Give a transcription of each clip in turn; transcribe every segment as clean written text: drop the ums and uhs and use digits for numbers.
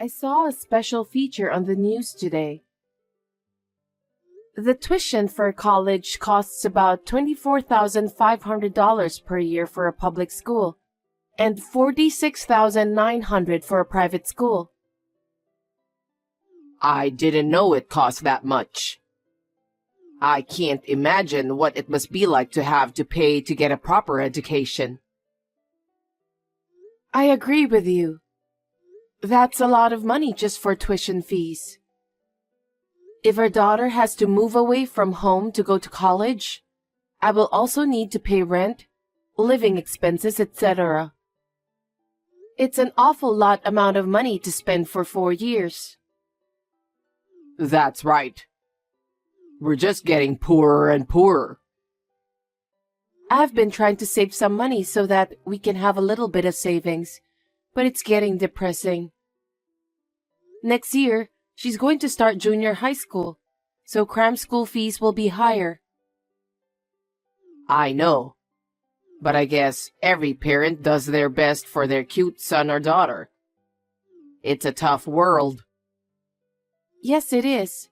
I saw a special feature on the news today. The tuition for college costs about $24,500 per year for a public school and $46,900 for a private school. I didn't know it cost that much. I can't imagine what it must be like to have to pay to get a proper education. I agree with you. That's a lot of money just for tuition fees. If our daughter has to move away from home to go to college, I will also need to pay rent, living expenses, etc. It's an awful lot amount of money to spend for 4 years. That's right. We're just getting poorer and poorer. I've been trying to save some money so that we can have a little bit of savings, but it's getting depressing. Next year, she's going to start junior high school, so cram school fees will be higher. I know, but I guess every parent does their best for their cute son or daughter. It's a tough world. Yes, it is.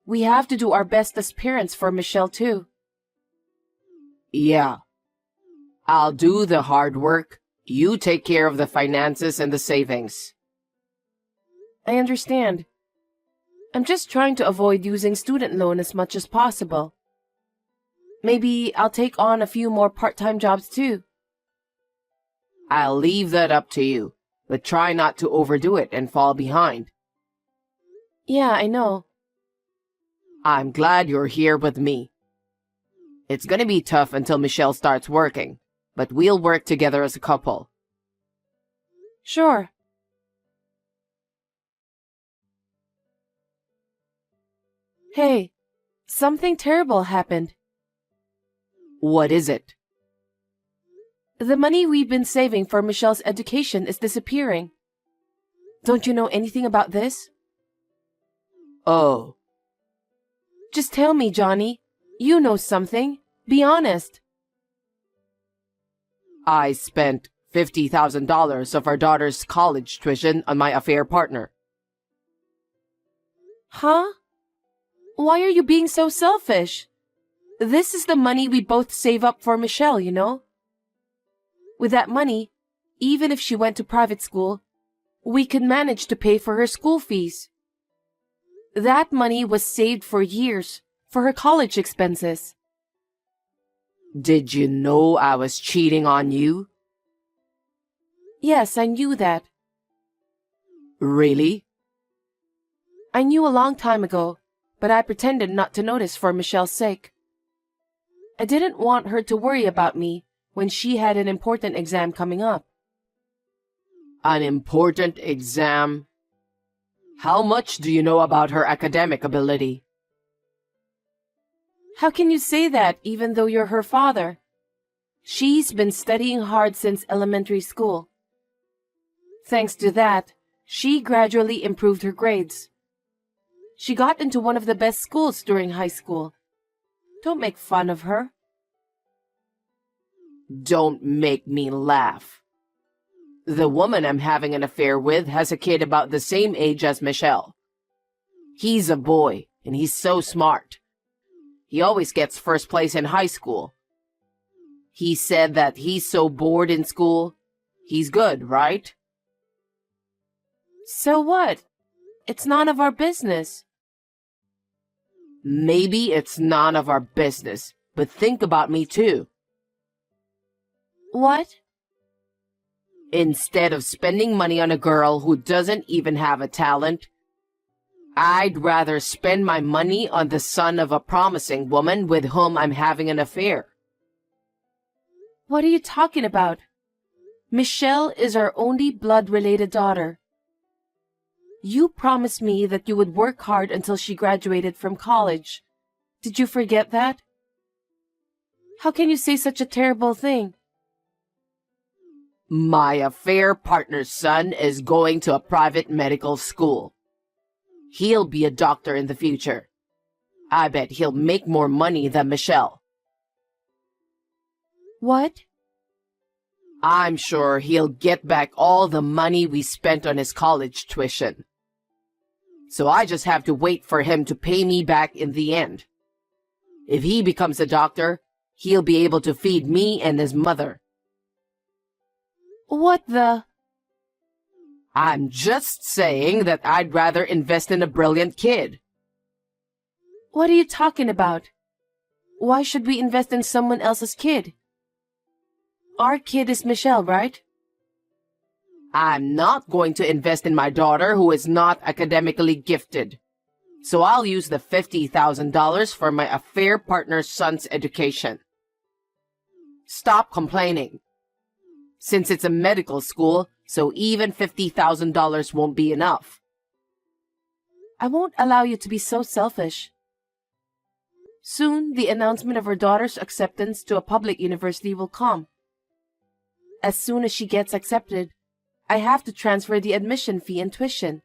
We have to do our best as parents for Michelle, too. Yeah. I'll do the hard work. You take care of the finances and the savings. I understand. I'm just trying to avoid using student loan as much as possible. Maybe I'll take on a few more part-time jobs, too. I'll leave that up to you, but try not to overdo it and fall behind. Yeah, I know. I'm glad you're here with me. It's gonna be tough until Michelle starts working, but we'll work together as a couple. Sure. Hey, something terrible happened. What is it? The money we've been saving for Michelle's education is disappearing. Don't you know anything about this? Oh. Just tell me, Johnny. You know something. Be honest. I spent $50,000 of our daughter's college tuition on my affair partner. Huh? Why are you being so selfish? This is the money we both save up for Michelle, you know? With that money, even if she went to private school, we could manage to pay for her school fees. That money was saved for years, for her college expenses. Did you know I was cheating on you? Yes, I knew that. Really? I knew a long time ago, but I pretended not to notice for Michelle's sake. I didn't want her to worry about me when she had an important exam coming up. An important exam? How much do you know about her academic ability? How can you say that even though you're her father? She's been studying hard since elementary school. Thanks to that, she gradually improved her grades. She got into one of the best schools during high school. Don't make fun of her. Don't make me laugh. The woman I'm having an affair with has a kid about the same age as Michelle. He's a boy, and he's so smart. He always gets first place in high school. He said that he's so bored in school. He's good, right? So what? It's none of our business. Maybe it's none of our business, but think about me too. What? Instead of spending money on a girl who doesn't even have a talent, I'd rather spend my money on the son of a promising woman with whom I'm having an affair. What are you talking about? Michelle is our only blood-related daughter. You promised me that you would work hard until she graduated from college. Did you forget that? How can you say such a terrible thing? My affair partner's son is going to a private medical school. He'll be a doctor in the future. I bet he'll make more money than Michelle. What? I'm sure he'll get back all the money we spent on his college tuition. So I just have to wait for him to pay me back in the end. If he becomes a doctor, he'll be able to feed me and his mother. What the? I'm just saying that I'd rather invest in a brilliant kid. What are you talking about? Why should we invest in someone else's kid? Our kid is Michelle, right? I'm not going to invest in my daughter who is not academically gifted. So I'll use the $50,000 for my affair partner's son's education. Stop complaining. Since it's a medical school, so even $50,000 won't be enough. I won't allow you to be so selfish. Soon, the announcement of her daughter's acceptance to a public university will come. As soon as she gets accepted, I have to transfer the admission fee and tuition.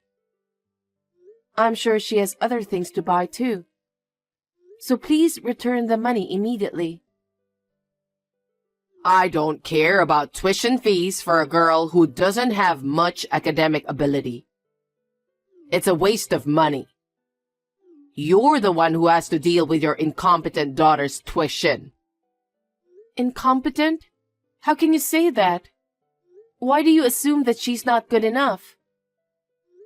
I'm sure she has other things to buy too. So please return the money immediately. I don't care about tuition fees for a girl who doesn't have much academic ability. It's a waste of money. You're the one who has to deal with your incompetent daughter's tuition. Incompetent? How can you say that? Why do you assume that she's not good enough?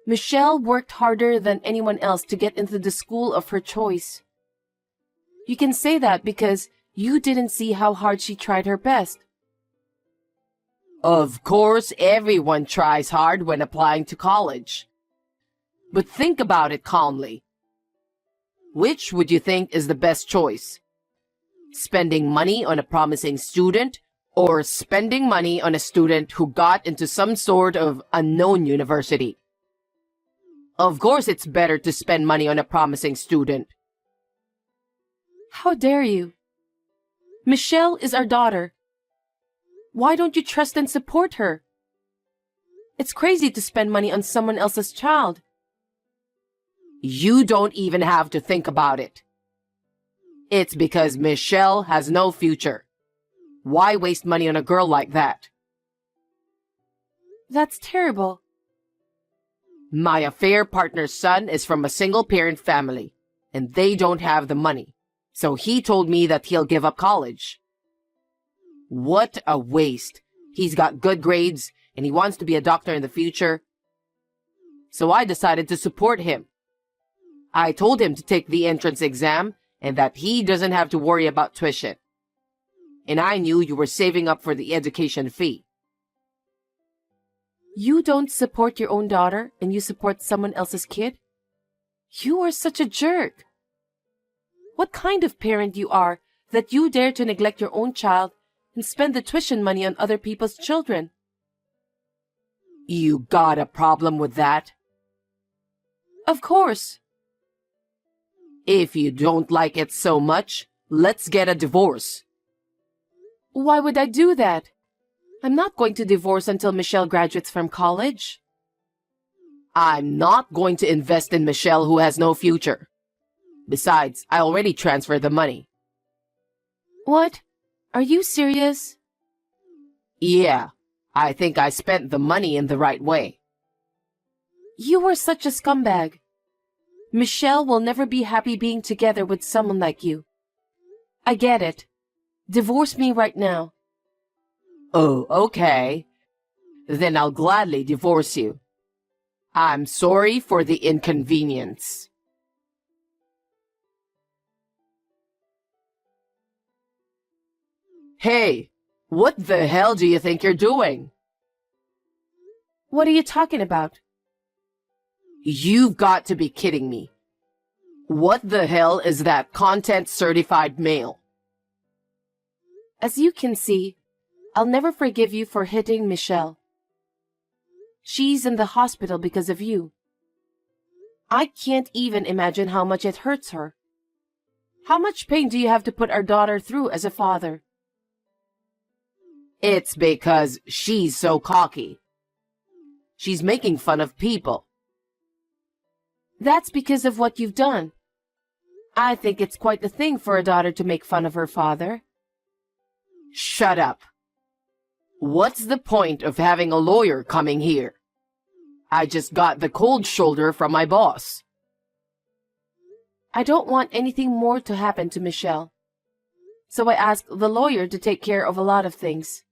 Michelle worked harder than anyone else to get into the school of her choice. You can say that because you didn't see how hard she tried her best. Of course, everyone tries hard when applying to college. But think about it calmly. Which would you think is the best choice? Spending money on a promising student or spending money on a student who got into some sort of unknown university? Of course, it's better to spend money on a promising student. How dare you? Michelle is our daughter. Why don't you trust and support her? It's crazy to spend money on someone else's child. You don't even have to think about it. It's because Michelle has no future. Why waste money on a girl like that? That's terrible. My affair partner's son is from a single-parent family, and they don't have the money. So he told me that he'll give up college. What a waste. He's got good grades, and he wants to be a doctor in the future. So I decided to support him. I told him to take the entrance exam and that he doesn't have to worry about tuition. And I knew you were saving up for the education fee. You don't support your own daughter and you support someone else's kid? You are such a jerk. What kind of parent you are that you dare to neglect your own child and spend the tuition money on other people's children? You got a problem with that? Of course. If you don't like it so much, let's get a divorce. Why would I do that? I'm not going to divorce until Michelle graduates from college. I'm not going to invest in Michelle who has no future. Besides, I already transferred the money. What? Are you serious? Yeah, I think I spent the money in the right way. You were such a scumbag. Michelle will never be happy being together with someone like you. I get it. Divorce me right now. Oh, okay. Then I'll gladly divorce you. I'm sorry for the inconvenience. Hey, what the hell do you think you're doing? What are you talking about? You've got to be kidding me. What the hell is that content-certified mail? As you can see, I'll never forgive you for hitting Michelle. She's in the hospital because of you. I can't even imagine how much it hurts her. How much pain do you have to put our daughter through as a father? It's because she's so cocky. She's making fun of people. That's because of what you've done. I think it's quite the thing for a daughter to make fun of her father. Shut up. What's the point of having a lawyer coming here? I just got the cold shoulder from my boss. I don't want anything more to happen to Michelle. So I asked the lawyer to take care of a lot of things.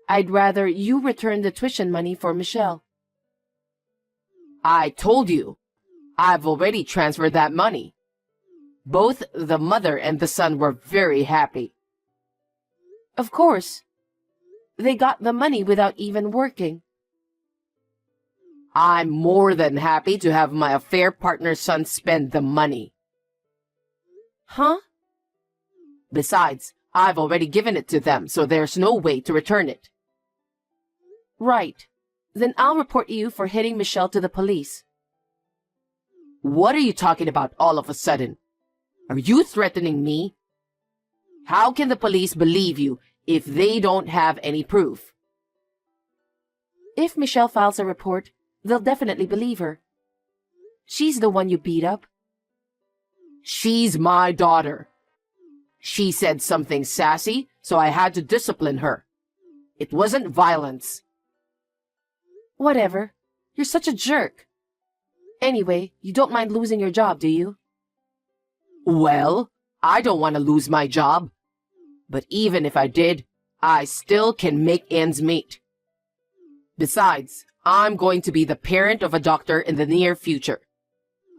I'd rather you return the tuition money for Michelle. I told you, I've already transferred that money. Both the mother and the son were very happy. Of course. They got the money without even working. I'm more than happy to have my affair partner's son spend the money. Huh? Besides, I've already given it to them, so there's no way to return it. Right. Then I'll report you for hitting Michelle to the police. What are you talking about all of a sudden? Are you threatening me? How can the police believe you if they don't have any proof? If Michelle files a report, they'll definitely believe her. She's the one you beat up. She's my daughter. She said something sassy, so I had to discipline her. It wasn't violence. Whatever. You're such a jerk. Anyway, you don't mind losing your job, do you? Well, I don't want to lose my job. But even if I did, I still can make ends meet. Besides, I'm going to be the parent of a doctor in the near future.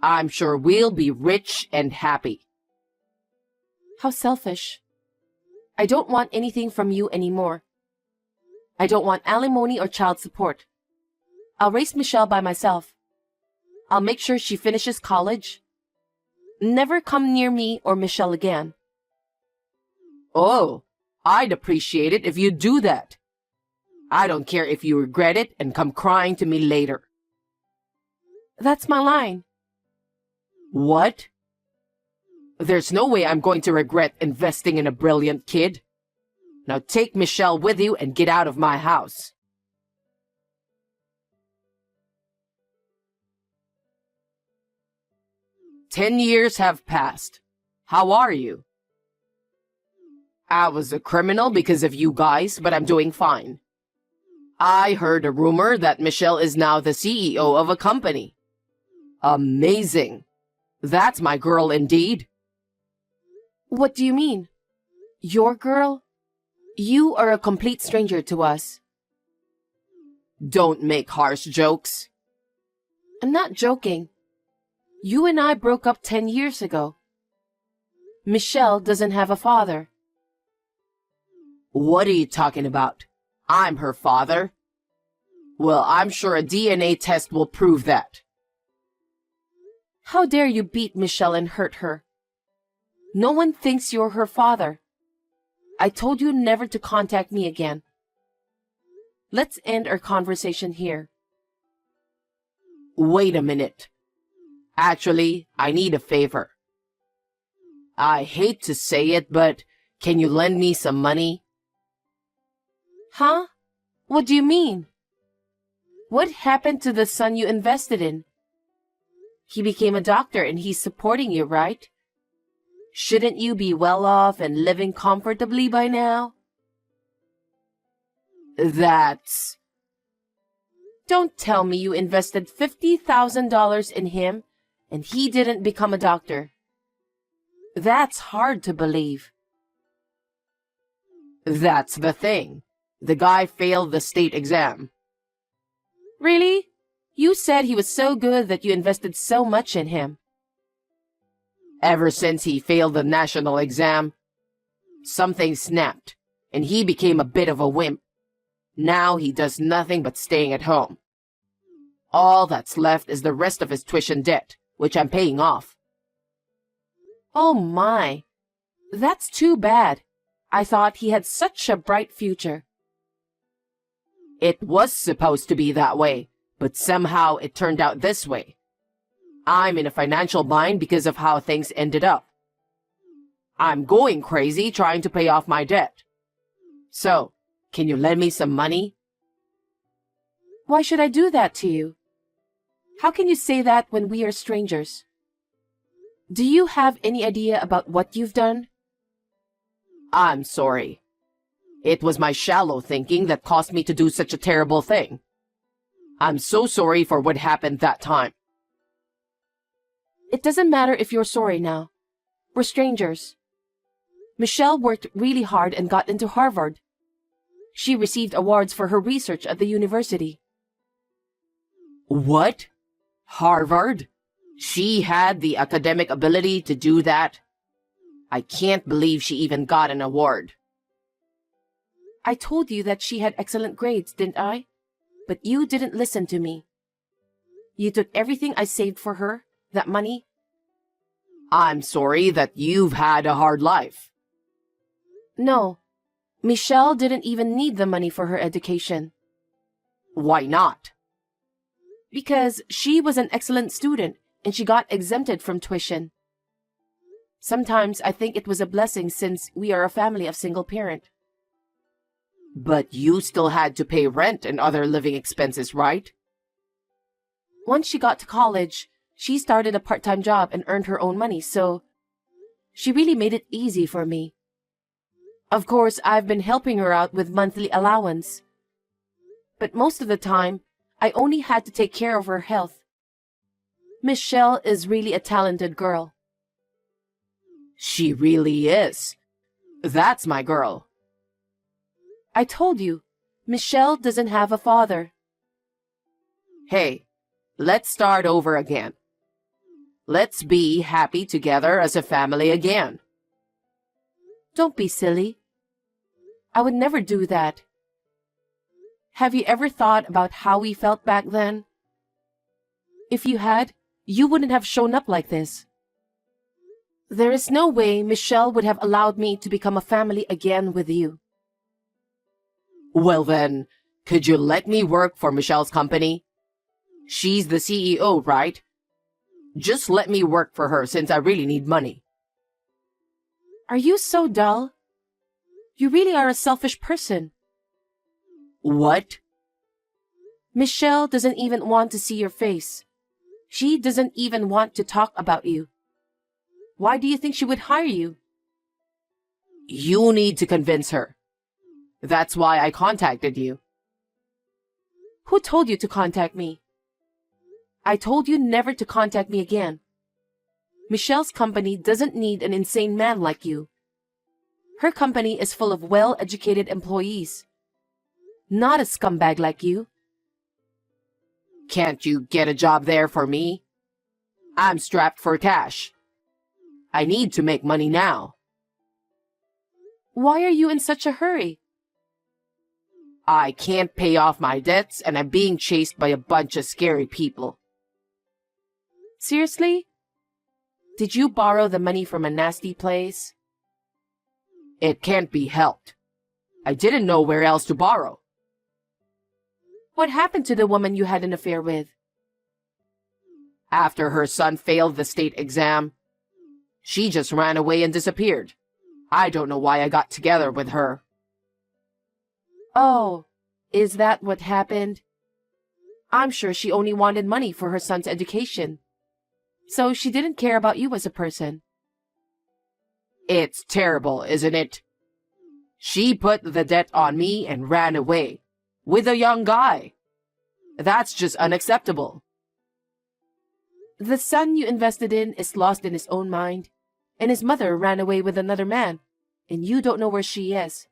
I'm sure we'll be rich and happy. How selfish. I don't want anything from you anymore. I don't want alimony or child support. I'll raise Michelle by myself. I'll make sure she finishes college. Never come near me or Michelle again. Oh, I'd appreciate it if you do that. I don't care if you regret it and come crying to me later. That's my line. What? There's no way I'm going to regret investing in a brilliant kid. Now take Michelle with you and get out of my house. "10 years have passed. How are you?" "I was a criminal because of you guys, but I'm doing fine. I heard a rumor that Michelle is now the CEO of a company. Amazing. That's my girl indeed." What do you mean? Your girl? You are a complete stranger to us. Don't make harsh jokes. I'm not joking. You and I broke up 10 years ago. Michelle doesn't have a father. What are you talking about? I'm her father. Well, I'm sure a DNA test will prove that. How dare you beat Michelle and hurt her? No one thinks you're her father. I told you never to contact me again. Let's end our conversation here. Wait a minute. Actually, I need a favor. I hate to say it, but can you lend me some money? Huh? What do you mean? What happened to the son you invested in? He became a doctor and he's supporting you, right? Shouldn't you be well off and living comfortably by now? That's... Don't tell me you invested $50,000 in him and he didn't become a doctor. That's hard to believe. That's the thing. The guy failed the state exam. Really? You said he was so good that you invested so much in him. Ever since he failed the national exam, something snapped, and he became a bit of a wimp. Now he does nothing but staying at home. All that's left is the rest of his tuition debt, which I'm paying off. Oh my. That's too bad. I thought he had such a bright future. It was supposed to be that way, but somehow it turned out this way. I'm in a financial bind because of how things ended up. I'm going crazy trying to pay off my debt. So, can you lend me some money? Why should I do that to you? How can you say that when we are strangers? Do you have any idea about what you've done? I'm sorry. It was my shallow thinking that caused me to do such a terrible thing. I'm so sorry for what happened that time. It doesn't matter if you're sorry now. We're strangers. Michelle worked really hard and got into Harvard. She received awards for her research at the university. What? Harvard? She had the academic ability to do that? I can't believe she even got an award. I told you that she had excellent grades, didn't I? But you didn't listen to me. You took everything I saved for her, that money. I'm sorry that you've had a hard life. No, Michelle didn't even need the money for her education. Why not? Because she was an excellent student and she got exempted from tuition. Sometimes I think it was a blessing since we are a family of single parent. But you still had to pay rent and other living expenses, right? Once she got to college, she started a part-time job and earned her own money, so she really made it easy for me. Of course, I've been helping her out with monthly allowance. But most of the time, I only had to take care of her health. Michelle is really a talented girl. She really is. That's my girl. I told you, Michelle doesn't have a father. Hey, let's start over again. Let's be happy together as a family again. Don't be silly. I would never do that. Have you ever thought about how we felt back then? If you had, you wouldn't have shown up like this. There is no way Michelle would have allowed me to become a family again with you. Well then, could you let me work for Michelle's company? She's the CEO, right? Just let me work for her since I really need money. Are you so dull? You really are a selfish person. What? Michelle doesn't even want to see your face. She doesn't even want to talk about you. Why do you think she would hire you? You need to convince her. That's why I contacted you. Who told you to contact me? I told you never to contact me again. Michelle's company doesn't need an insane man like you. Her company is full of well-educated employees. Not a scumbag like you. Can't you get a job there for me? I'm strapped for cash. I need to make money now. Why are you in such a hurry? I can't pay off my debts and I'm being chased by a bunch of scary people. Seriously? Did you borrow the money from a nasty place? It can't be helped. I didn't know where else to borrow. What happened to the woman you had an affair with? After her son failed the state exam, she just ran away and disappeared. I don't know why I got together with her. Oh, is that what happened? I'm sure she only wanted money for her son's education. So she didn't care about you as a person. It's terrible, isn't it? She put the debt on me and ran away. With a young guy. That's just unacceptable. The son you invested in is lost in his own mind, and his mother ran away with another man, and you don't know where she is.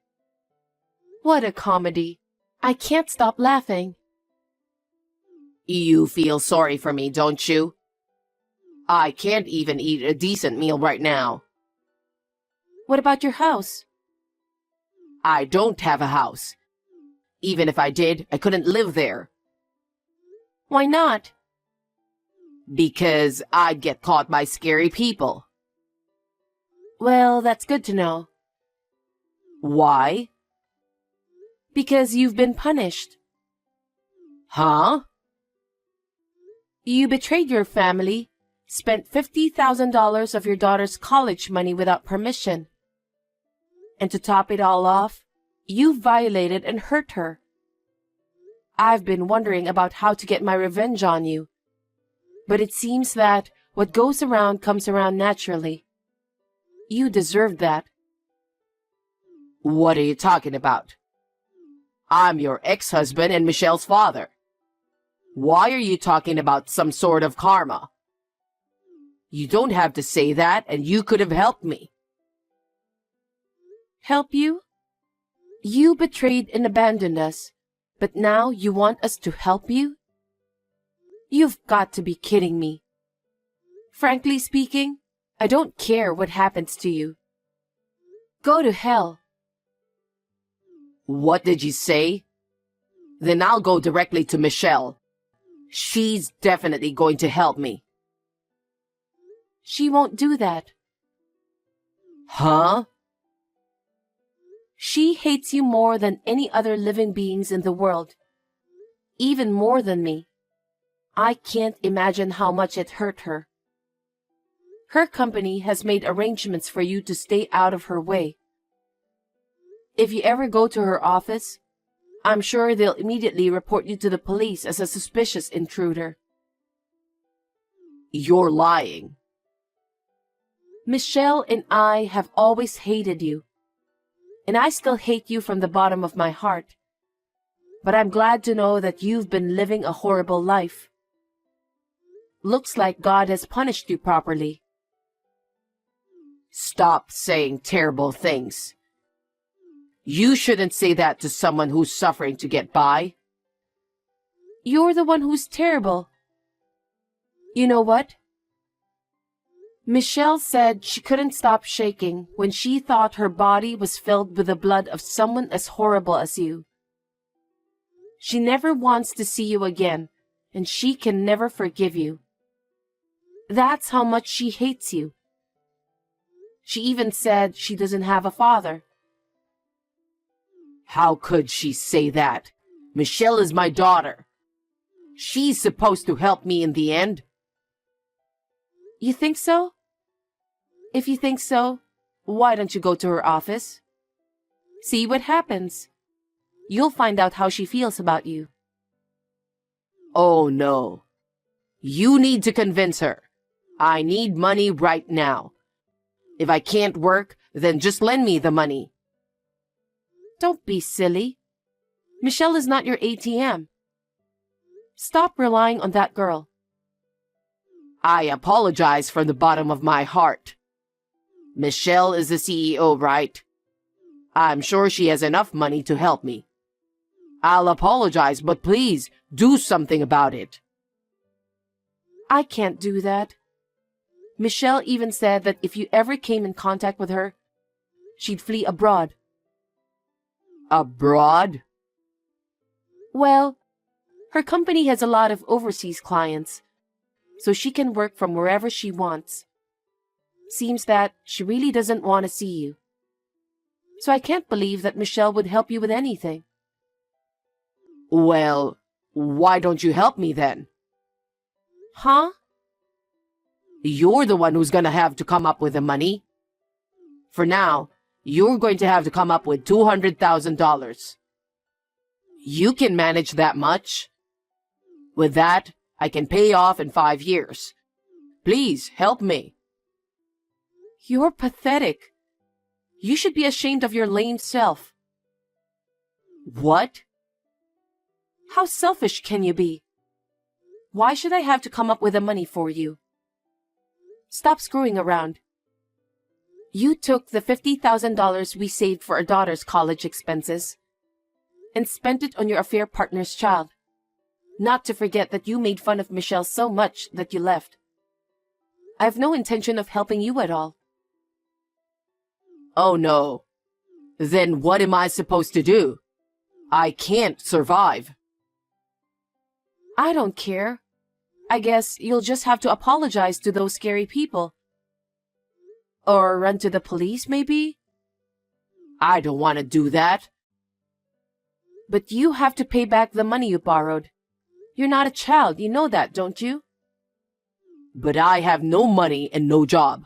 What a comedy. I can't stop laughing. You feel sorry for me, don't you? I can't even eat a decent meal right now. What about your house? I don't have a house. Even if I did, I couldn't live there. Why not? Because I'd get caught by scary people. Well, that's good to know. Why? Because you've been punished. Huh? You betrayed your family, spent $50,000 of your daughter's college money without permission. And to top it all off, you violated and hurt her. I've been wondering about how to get my revenge on you. But it seems that what goes around comes around naturally. You deserved that. What are you talking about? I'm your ex-husband and Michelle's father. Why are you talking about some sort of karma? You don't have to say that, and you could have helped me. Help you? You betrayed and abandoned us, but now you want us to help you? You've got to be kidding me. Frankly speaking, I don't care what happens to you. Go to hell. What did you say? Then I'll go directly to Michelle. She's definitely going to help me. She won't do that. Huh? She hates you more than any other living beings in the world. Even more than me. I can't imagine how much it hurt her. Her company has made arrangements for you to stay out of her way. If you ever go to her office, I'm sure they'll immediately report you to the police as a suspicious intruder. You're lying. Michelle and I have always hated you. And I still hate you from the bottom of my heart. But I'm glad to know that you've been living a horrible life. Looks like God has punished you properly. Stop saying terrible things. You shouldn't say that to someone who's suffering to get by. You're the one who's terrible. You know what? Michelle said she couldn't stop shaking when she thought her body was filled with the blood of someone as horrible as you. She never wants to see you again, and she can never forgive you. That's how much she hates you. She even said she doesn't have a father. How could she say that? Michelle is my daughter. She's supposed to help me in the end. You think so? If you think so, why don't you go to her office? See what happens. You'll find out how she feels about you. Oh no. You need to convince her. I need money right now. If I can't work, then just lend me the money. Don't be silly. Michelle is not your ATM. Stop relying on that girl. I apologize from the bottom of my heart. Michelle is the CEO, right? I'm sure she has enough money to help me. I'll apologize, but please do something about it. I can't do that. Michelle even said that if you ever came in contact with her, she'd flee abroad. Abroad? Well, her company has a lot of overseas clients, so she can work from wherever she wants. Seems that she really doesn't want to see you. So I can't believe that Michelle would help you with anything. Well, why don't you help me then? Huh? You're the one who's gonna have to come up with the money. For now, you're going to have to come up with $200,000. You can manage that much. With that, I can pay off in 5 years. Please help me. You're pathetic. You should be ashamed of your lame self. What? How selfish can you be? Why should I have to come up with the money for you? Stop screwing around. You took the $50,000 we saved for our daughter's college expenses and spent it on your affair partner's child. Not to forget that you made fun of Michelle so much that you left. I have no intention of helping you at all. Oh no. Then what am I supposed to do? I can't survive. I don't care. I guess you'll just have to apologize to those scary people. Or run to the police, maybe? I don't want to do that. But you have to pay back the money you borrowed. You're not a child, you know that, don't you? But I have no money and no job.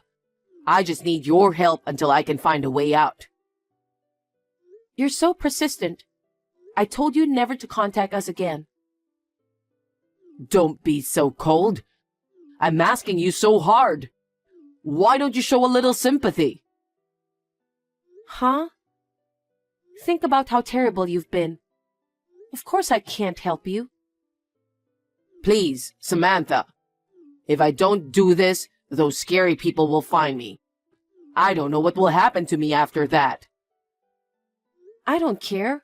I just need your help until I can find a way out. You're so persistent. I told you never to contact us again. Don't be so cold. I'm asking you so hard. Why don't you show a little sympathy? Huh? Think about how terrible you've been. Of course I can't help you. Please, Samantha. If I don't do this, those scary people will find me. I don't know what will happen to me after that. I don't care.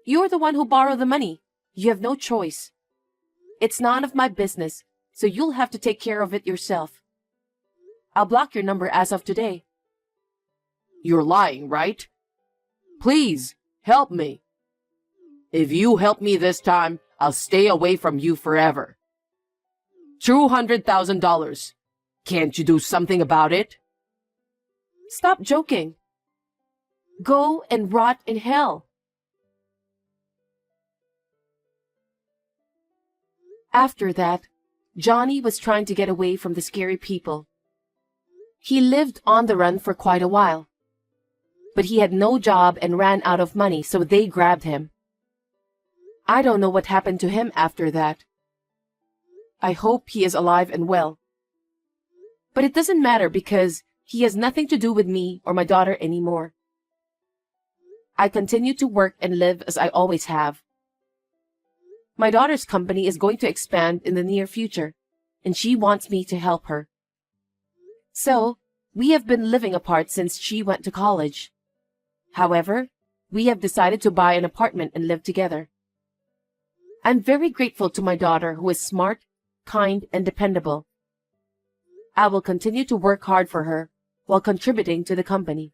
You're the one who borrowed the money. You have no choice. It's none of my business, so you'll have to take care of it yourself. I'll block your number as of today. You're lying, right? Please, help me. If you help me this time, I'll stay away from you forever. $200,000. Can't you do something about it? Stop joking. Go and rot in hell. After that, Johnny was trying to get away from the scary people. He lived on the run for quite a while. But he had no job and ran out of money, so they grabbed him. I don't know what happened to him after that. I hope he is alive and well. But it doesn't matter because he has nothing to do with me or my daughter anymore. I continue to work and live as I always have. My daughter's company is going to expand in the near future, and she wants me to help her. So, we have been living apart since she went to college. However, we have decided to buy an apartment and live together. I'm very grateful to my daughter who is smart, kind, and dependable. I will continue to work hard for her while contributing to the company.